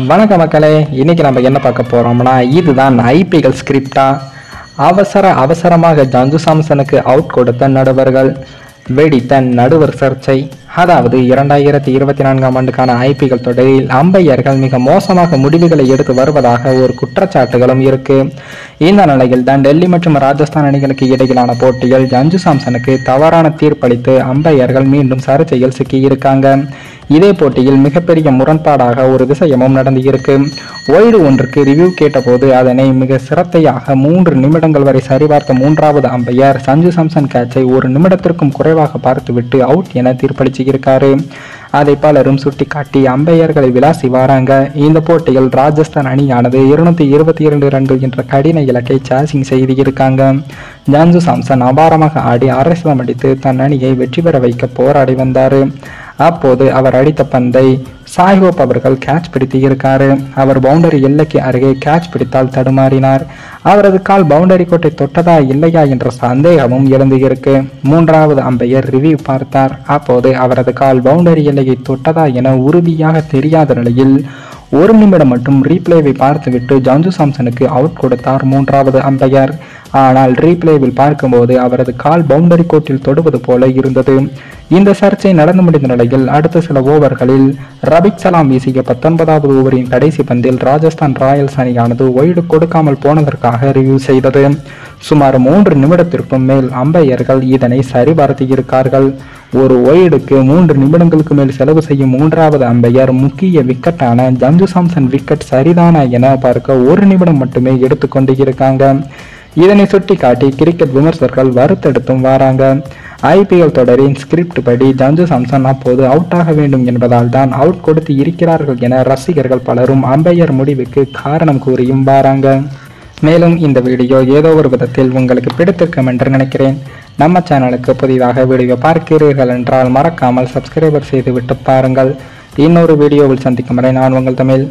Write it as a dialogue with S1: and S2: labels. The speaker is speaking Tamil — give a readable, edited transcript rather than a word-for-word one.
S1: வணக்கம் மக்களே, இன்னைக்கு நம்ம என்ன பார்க்க போறோம்னா இதுதான் ஐபிஎல் ஸ்கிரிப்டா. அவசரமாக சஞ்சு சாம்சனுக்கு அவுட் கொடுத்த நடுவர்கள், வெடித்த நடுவர் சர்ச்சை. அதாவது 2024 ஆண்டுக்கான ஐபிஎல் தொடரில் அம்பையர்கள் மிக மோசமாக முடிவுகளை எடுத்து வருவதாக ஒரு குற்றச்சாட்டுகளும் இருக்கு. இந்த நிலையில் தான் டெல்லி மற்றும் ராஜஸ்தான் அணிகளுக்கு இடையிலான போட்டியில் சஞ்சு சாம்சனுக்கு தவறான தீர்ப்பளித்து அம்பையர்கள் மீண்டும் சர்ச்சையில் சிக்கியிருக்காங்க. இதே போட்டியில் மிகப்பெரிய முரண்பாடாக ஒரு விஷயமும் நடந்து இருக்கு. ஒய்டு ஒன்றுக்கு ரிவ்யூ கேட்டபோது அதனை மிக சிரத்தையாக 3 நிமிடங்கள் வரை சரிபார்த்த மூன்றாவது அம்பையர் சஞ்சு சாம்சன் கேட்சை 1 நிமிடத்திற்கும் குறைவாக பார்த்துவிட்டு அவுட் என தீர்ப்பளிச்சிருக்காரு. அதை பலரும் சுட்டிக்காட்டி அம்பையர்களை விளாசி வராங்க. இந்த போட்டியில் ராஜஸ்தான் அணியானது 222 ரன்கள் என்ற கடின இலக்கை சேசிங் செய்திருக்காங்க. சஞ்சு சாம்சன் அபாரமாக ஆடி அரசம் அடித்து தன் அணியை வெற்றி பெற வைக்க போராடி வந்தார். அப்போது அவர் அடித்த பந்தை சாய்ஹோப் அவர்கள் கேட்ச் பிடித்து இருக்காரு. அவர் பவுண்டரி எல்லைக்கு அருகே கேட்ச் பிடித்தால் தடுமாறினார். அவரது கால் பவுண்டரி கோட்டை தொட்டதா இல்லையா என்ற சந்தேகமும் எழுந்து இருக்கு. மூன்றாவது அம்பையர் ரிவ்யூ பார்த்தார். அப்போது அவரது கால் பவுண்டரி எல்லையை தொட்டதா என உறுதியாக தெரியாத நிலையில் 1 நிமிடம் மட்டும் ரீப்ளேவை பார்த்துவிட்டு சஞ்சு சாம்சனுக்கு அவுட் கொடுத்தார் மூன்றாவது அம்பையர். ஆனால் ரீப்ளேவில் பார்க்கும்போது அவரது கால் பவுண்டரி கோட்டில் தொடுவது போல இருந்தது. இந்த சர்ச்சை நடந்து முடிந்த நிலையில் அடுத்த சில ஓவர்களில் ரபிக் சலாம் வீசிய 19வது ஓவரின் கடைசி பந்தில் ராஜஸ்தான் ராயல்ஸ் அணியானது ஒய்டு கொடுக்காமல் போனதற்காக ரிவ்யூ செய்தது. சுமார் 3 நிமிடத்திற்கும் மேல் அம்பையர்கள் இதனை சரிபார்த்து இருக்கார்கள். ஒரு ஒய்டுக்கு 3 நிமிடங்களுக்கு மேல் செலவு செய்யும் மூன்றாவது அம்பையர் முக்கிய விக்கெட்டான சஞ்சு சாம்சன் விக்கெட் சரிதானா என பார்க்க 1 நிமிடம் மட்டுமே எடுத்துக்கொண்டு இருக்காங்க. இதனை சுட்டிக்காட்டி கிரிக்கெட் விமர்சகர்கள் வருத்தெடுத்தும் வராங்க. ஐபிஎல் தொடரின் ஸ்கிரிப்ட் படி சஞ்சு சாம்சன் அப்போது அவுட் ஆக வேண்டும் என்பதால் தான் அவுட் கொடுத்து இருக்கிறார்கள் என ரசிகர்கள் பலரும் அம்பையர் முடிவுக்கு காரணம் கூறியும் வராங்க. மேலும் இந்த வீடியோ ஏதோ ஒரு விதத்தில் உங்களுக்கு பிடித்திருக்கும் என்று நினைக்கிறேன். நம்ம சேனலுக்கு புதிதாக வீடியோ பார்க்கிறீர்கள் என்றால் மறக்காமல் சப்ஸ்கிரைபர் செய்துவிட்டு பாருங்கள். இன்னொரு வீடியோவில் சந்திக்கும் வரை நான் உங்கள் தமிழ்.